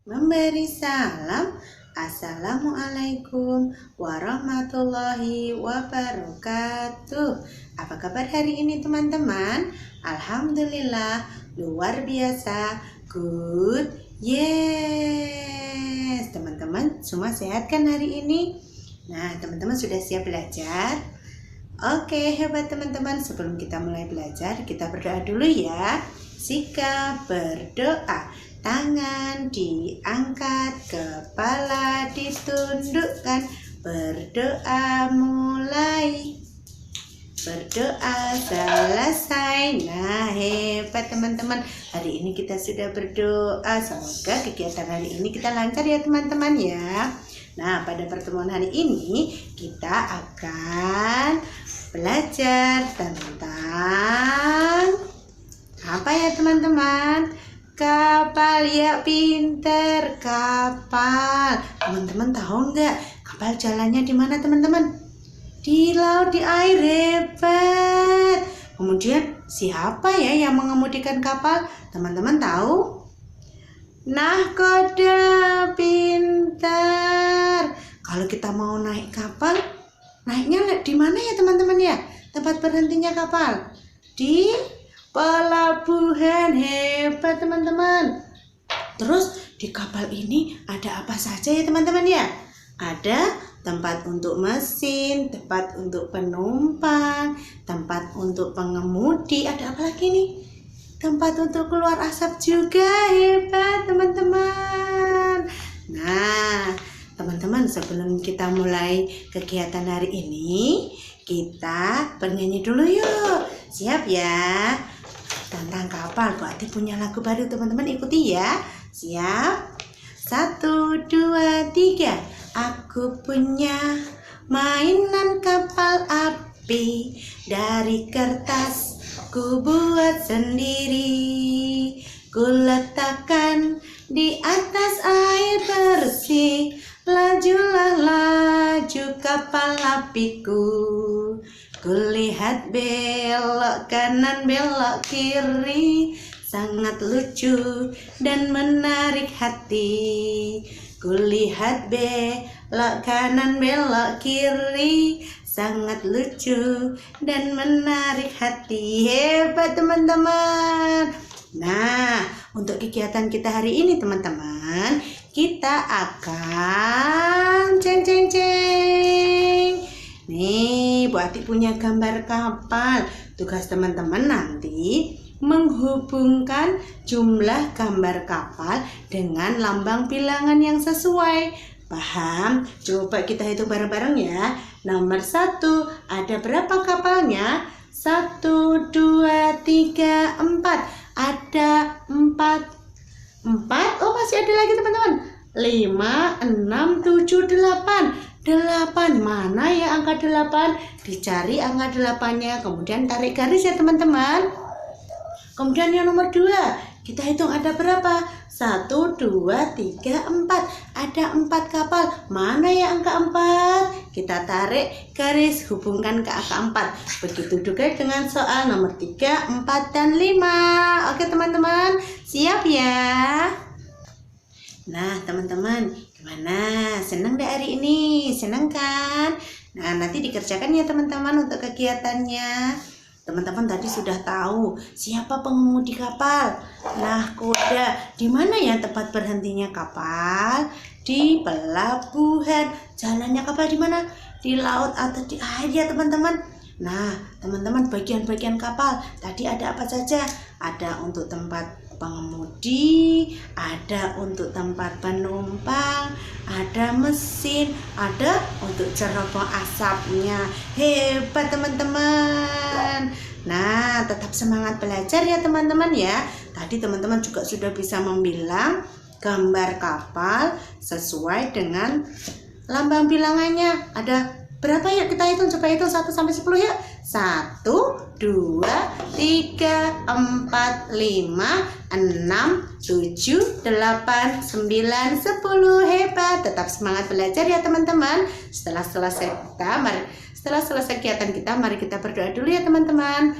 memberi salam. Assalamualaikum warahmatullahi wabarakatuh. Apa kabar hari ini teman-teman? Alhamdulillah, luar biasa. Good. Yes. Teman-teman semua sehat kan hari ini? Nah, teman-teman sudah siap belajar? Oke, hebat teman-teman. Sebelum kita mulai belajar, kita berdoa dulu ya. Sikap berdoa. Tangan diangkat, kepala ditundukkan. Berdoa mulai. Berdoa selesai. Nah, hebat teman-teman. Hari ini kita sudah berdoa. Semoga kegiatan hari ini kita lancar ya teman-teman ya. Nah, pada pertemuan hari ini kita akan belajar tentang apa ya teman-teman? Kapal ya pinter, kapal. Teman-teman tahu nggak kapal jalannya di mana teman-teman? Di laut, di air, hebat. Kemudian siapa ya yang mengemudikan kapal? Teman-teman tahu? Nahkoda pintar. Kalau kita mau naik kapal, naiknya di mana ya teman-teman ya? Tempat berhentinya kapal di pelabuhan, hebat teman-teman. Terus di kapal ini ada apa saja ya teman-teman ya? Ada tempat untuk mesin, tempat untuk penumpang, tempat untuk pengemudi, ada apa lagi nih? Tempat untuk keluar asap juga, hebat teman-teman. Nah, teman-teman sebelum kita mulai kegiatan hari ini, kita bernyanyi dulu yuk. Siap ya? Tentang kapal, berarti punya lagu baru teman-teman, ikuti ya. Siap? 1, 2, 3. Aku punya mainan kapal api dari kertas, ku buat sendiri, ku letakkan di atas air bersih. Lajulah laju kapal apiku, ku lihat belok kanan belok kiri, sangat lucu dan menarik hati. Ku lihat belok kanan belok kiri, sangat lucu dan menarik hati. Hebat teman-teman. Nah, untuk kegiatan kita hari ini teman-teman, kita akan ceng. Nih, Bu Ati punya gambar kapal. Tugas teman-teman nanti menghubungkan jumlah gambar kapal dengan lambang bilangan yang sesuai. Paham? Coba kita hitung bareng-bareng ya. Nomor 1, ada berapa kapalnya? 1, 2, 3, 4. Ada 4. Oh, masih ada lagi teman-teman. 5, 6, 7, 8. 8. Mana ya angka 8? Dicari angka 8-nya. Kemudian tarik garis ya teman-teman. Kemudian yang nomor 2, kita hitung ada berapa? 1, 2, 3, 4. Ada 4 kapal. Mana ya angka 4? Kita tarik garis, hubungkan ke angka 4. Begitu juga dengan soal nomor 3, 4, dan 5. Oke teman-teman, siap ya? Nah teman-teman, gimana? Senang deh hari ini? Senang kan? Nah nanti dikerjakan ya teman-teman untuk kegiatannya. Teman-teman tadi sudah tahu siapa pengemudi kapal. Nah, kuda. Di mana ya tempat berhentinya kapal? Di pelabuhan. Jalannya kapal di mana? Di laut atau di air ya teman-teman. Nah, teman-teman bagian-bagian kapal tadi ada apa saja? Ada untuk tempat pengemudi, ada untuk tempat penumpang, ada mesin, ada untuk cerobong asapnya. Hebat teman-teman. Nah, tetap semangat belajar ya teman-teman ya. Tadi teman-teman juga sudah bisa membilang gambar kapal sesuai dengan lambang bilangannya. Ada berapa ya? Kita hitung, coba hitung 1 sampai 10 ya. 1, 2, 3, 4, 5, 6, 7, 8, 9, 10. Hebat. Tetap semangat belajar ya teman-teman. Setelah selesai kegiatan kita, mari kita berdoa dulu ya teman-teman.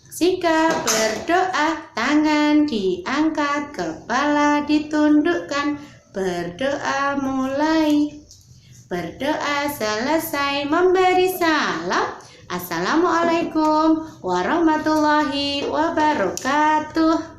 Sikap berdoa, tangan diangkat, kepala ditundukkan. Berdoa mulai. Berdoa selesai, memberi salam. Assalamualaikum warahmatullahi wabarakatuh.